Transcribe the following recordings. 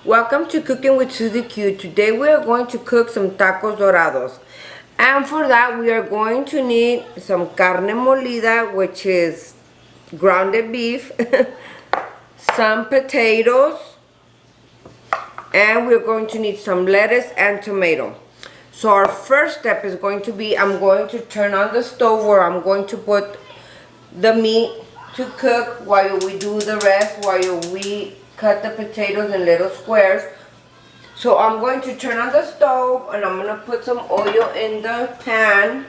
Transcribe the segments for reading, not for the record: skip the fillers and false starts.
Welcome to Cooking with Susie Q. Today we are going to cook some tacos dorados. And for that we are going to need some carne molida, which is grounded beef, some potatoes, and we're going to need some lettuce and tomato. So our first step is going to be, I'm going to turn on the stove where I'm going to put the meat to cook while we do the rest, while we cut the potatoes in little squares. So I'm going to turn on the stove and I'm going to put some oil in the pan,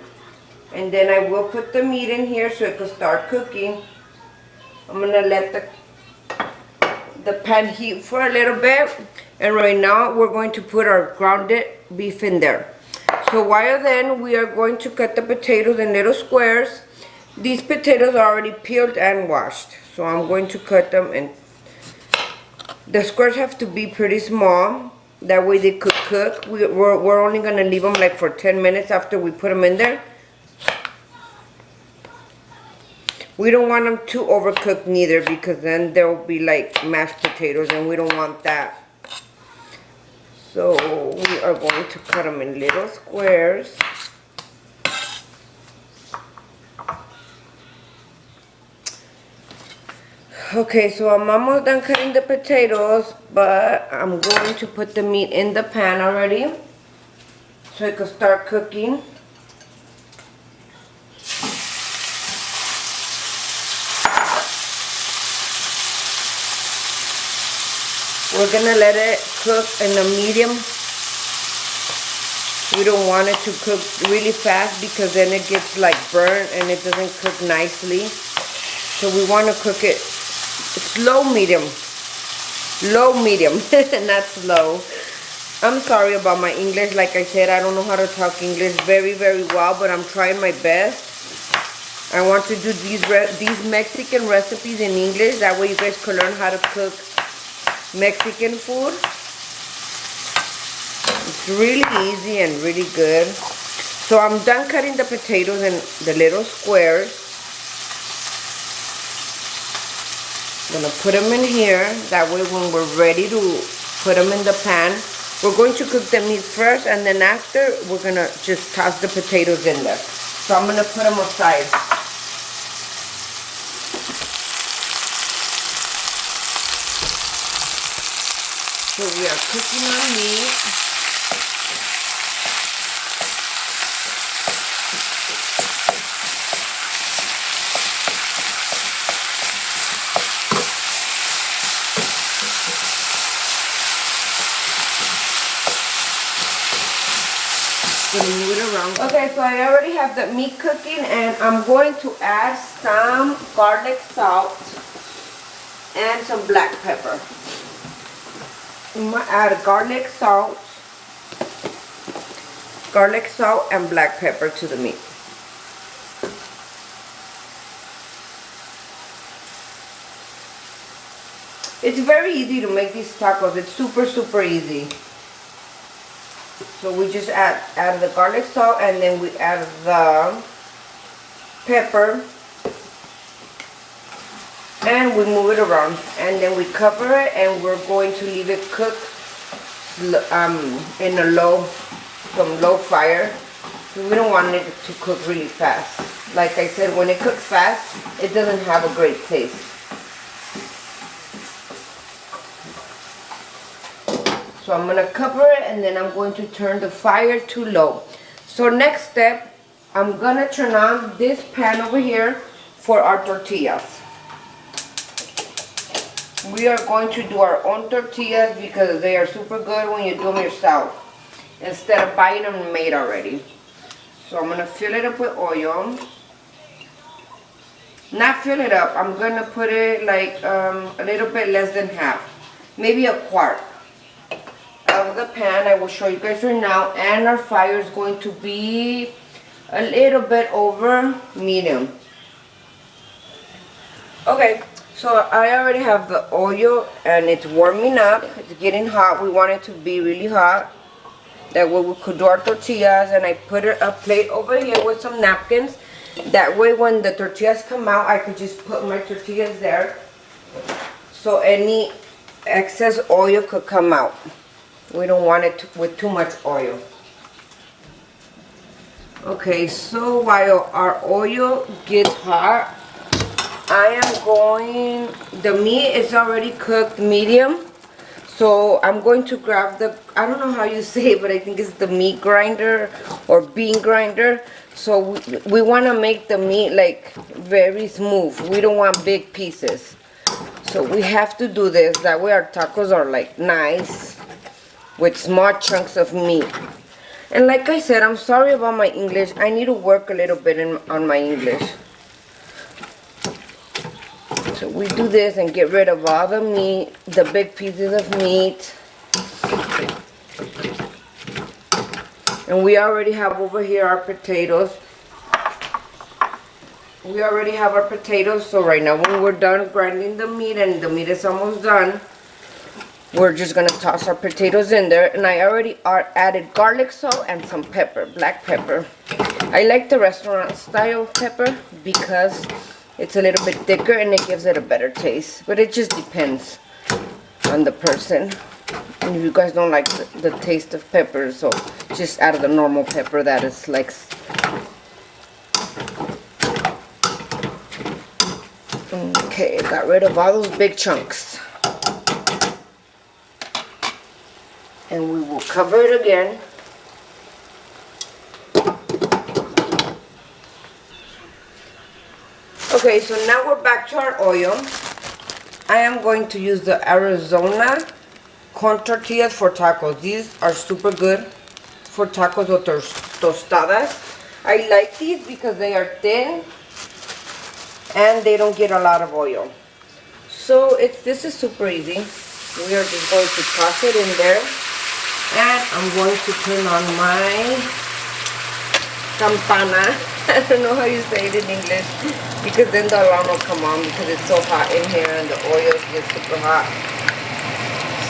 and then I will put the meat in here so it can start cooking. I'm going to let the pan heat for a little bit, and right now we're going to put our grounded beef in there. So while then we are going to cut the potatoes in little squares. These potatoes are already peeled and washed, so I'm going to cut them in. The squares have to be pretty small, that way they could cook. We're only going to leave them like for 10 minutes after we put them in there. We don't want them too overcooked neither, because then they'll be like mashed potatoes and we don't want that. So we are going to cut them in little squares. Okay, so I'm almost done cutting the potatoes, but I'm going to put the meat in the pan already so it can start cooking. We're gonna let it cook in a medium. We don't want it to cook really fast because then it gets like burnt and it doesn't cook nicely. So we want to cook it slow medium, low medium, not slow. I'm sorry about my English. Like I said, I don't know how to talk English very well, but I'm trying my best. I want to do these Mexican recipes in English, that way you guys can learn how to cook Mexican food. It's really easy and really good. So I'm done cutting the potatoes in the little squares. I'm going to put them in here, that way when we're ready to put them in the pan, we're going to cook the meat first, and then after we're going to just toss the potatoes in there. So I'm going to put them aside. So we are cooking our meat. Move it around. Okay, so I already have the meat cooking, and I'm going to add some garlic salt and some black pepper. I'm going to add garlic salt and black pepper to the meat. It's very easy to make these tacos. It's super easy. So we just add the garlic salt, and then we add the pepper, and we move it around, and then we cover it, and we're going to leave it cook in a low fire. We don't want it to cook really fast. Like I said, when it cooks fast, it doesn't have a great taste. So I'm going to cover it, and then I'm going to turn the fire to low. So next step, I'm going to turn on this pan over here for our tortillas. We are going to do our own tortillas because they are super good when you do them yourself, instead of buying them made already. So I'm going to fill it up with oil. Not fill it up, I'm going to put it like a little bit less than half, maybe a quart of the pan. I will show you guys right now, and our fire is going to be a little bit over medium. Okay, so I already have the oil and it's warming up. It's getting hot. We want it to be really hot, that way we could do our tortillas. And I put a plate over here with some napkins, that way when the tortillas come out, I could just put my tortillas there, so any excess oil could come out. We don't want it with too much oil. Okay, so while our oil gets hot, I am going, the meat is already cooked medium. So I'm going to grab the, I don't know how you say it, but I think it's the meat grinder or bean grinder. So we want to make the meat like very smooth. We don't want big pieces. So we have to do this. That way our tacos are like nice with small chunks of meat. And like I said, I'm sorry about my English. I need to work a little bit on my English. So we do this and get rid of all the meat, the big pieces of meat. And we already have over here our potatoes. We already have our potatoes, so right now when we're done grinding the meat and the meat is almost done, we're just gonna toss our potatoes in there. And I already added garlic salt and some pepper, black pepper. I like the restaurant style pepper because it's a little bit thicker and it gives it a better taste. But it just depends on the person. And if you guys don't like the taste of pepper, so just add the normal pepper that is like. Okay, got rid of all those big chunks. And we will cover it again. Okay, so now we're back to our oil. I am going to use the Arizona corn tortillas for tacos. These are super good for tacos or tostadas. I like these because they are thin and they don't get a lot of oil. So this is super easy. We are just going to toss it in there. And I'm going to turn on my campana. I don't know how you say it in English, because then the alarm will come on because it's so hot in here and the oil gets super hot.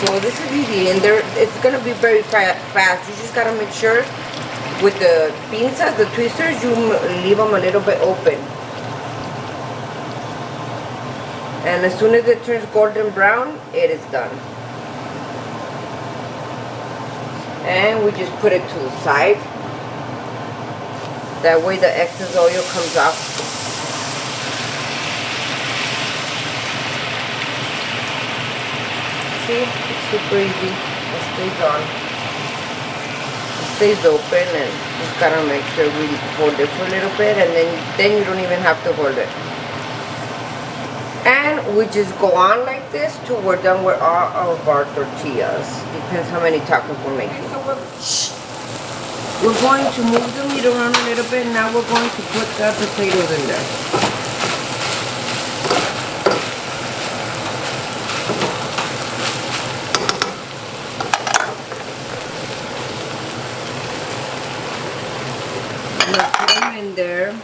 So this is easy, and it's going to be very fast. You just got to make sure with the pinzas, the twisters, you leave them a little bit open. And as soon as it turns golden brown, it is done. And we just put it to the side. That way the excess oil comes off. See, it's super easy. It stays on. It stays open, and just gotta make sure we hold it for a little bit, and then you don't even have to hold it. And we just go on like this till we're done with all of our tortillas. Depends how many tacos we're making. We're going to move the meat around a little bit. Now we're going to put the potatoes in there. I'm going to put them in there.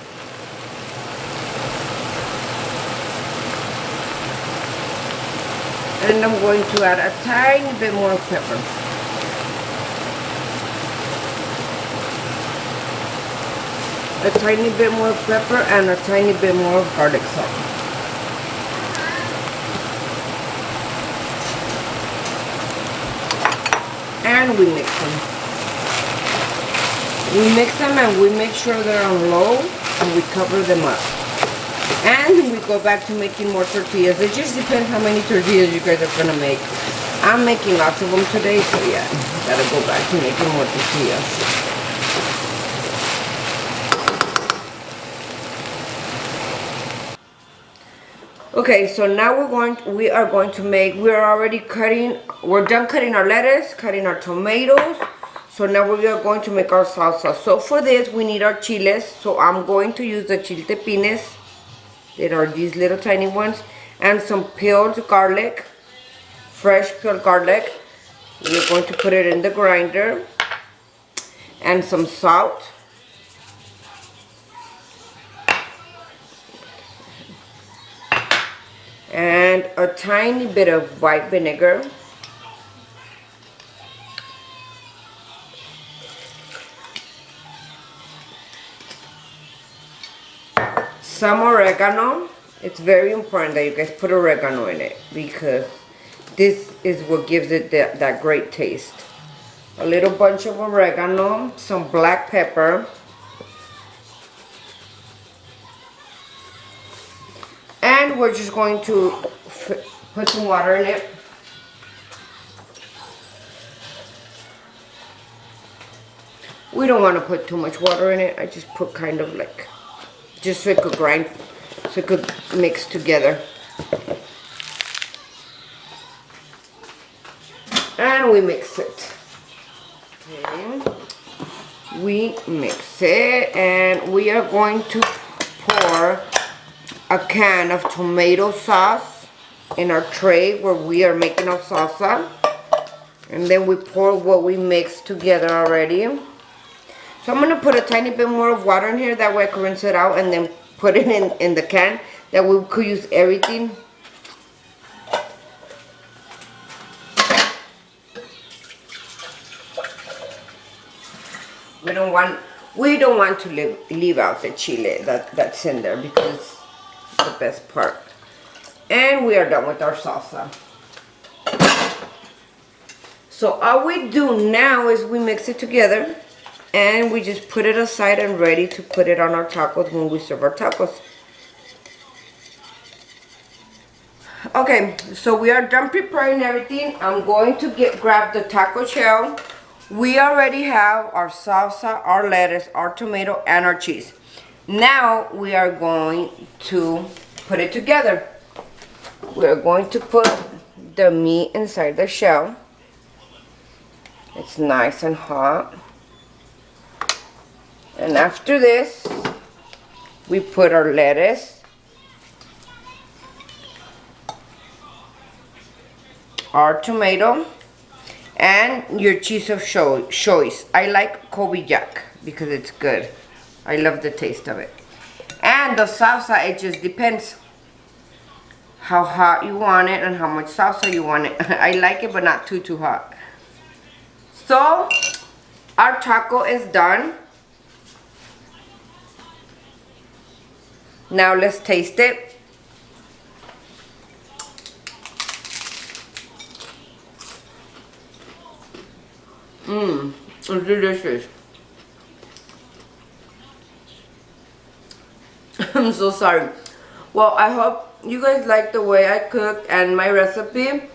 And I'm going to add a tiny bit more pepper. A tiny bit more pepper and a tiny bit more garlic salt. And we mix them. We mix them and we make sure they're on low and we cover them up. And we go back to making more tortillas. It just depends how many tortillas you guys are gonna make. I'm making lots of them today, so yeah, gotta go back to making more tortillas. Okay, so now we are going to make, we're done cutting our lettuce, cutting our tomatoes. So now we are going to make our salsa. So for this, we need our chiles. So I'm going to use the chiltepines. There are these little tiny ones, and some peeled garlic, fresh peeled garlic. We're going to put it in the grinder, and some salt, and a tiny bit of white vinegar, some oregano. It's very important that you guys put oregano in it because This is what gives it that great taste. A little bunch of oregano, some black pepper, and we're just going to put some water in it. We don't want to put too much water in it. I just put kind of like, just so it could grind, so it could mix together. And we mix it. Okay. We mix it, and we are going to pour a can of tomato sauce in our tray where we are making our salsa. And then we pour what we mixed together already. So I'm going to put a tiny bit more of water in here, that way I can rinse it out and then put it in the can, that we could use everything. We don't want to leave out the chile that's in there, because it's the best part. And we are done with our salsa. So all we do now is we mix it together, and we just put it aside and ready to put it on our tacos when we serve our tacos. Okay, so we are done preparing everything. I'm going to grab the taco shell. We already have our salsa, our lettuce, our tomato, and our cheese. Now we are going to put it together. We're going to put the meat inside the shell. It's nice and hot. And after this, we put our lettuce, our tomato, and your cheese of choice. I like Kobe Jack because it's good. I love the taste of it. And the salsa, it just depends how hot you want it and how much salsa you want it. I like it, but not too hot. So our taco is done. Now let's taste it. It's delicious. I'm so sorry. Well, I hope you guys like the way I cooked and my recipe.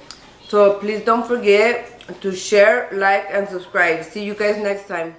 So please don't forget to share, like, and subscribe. See you guys next time.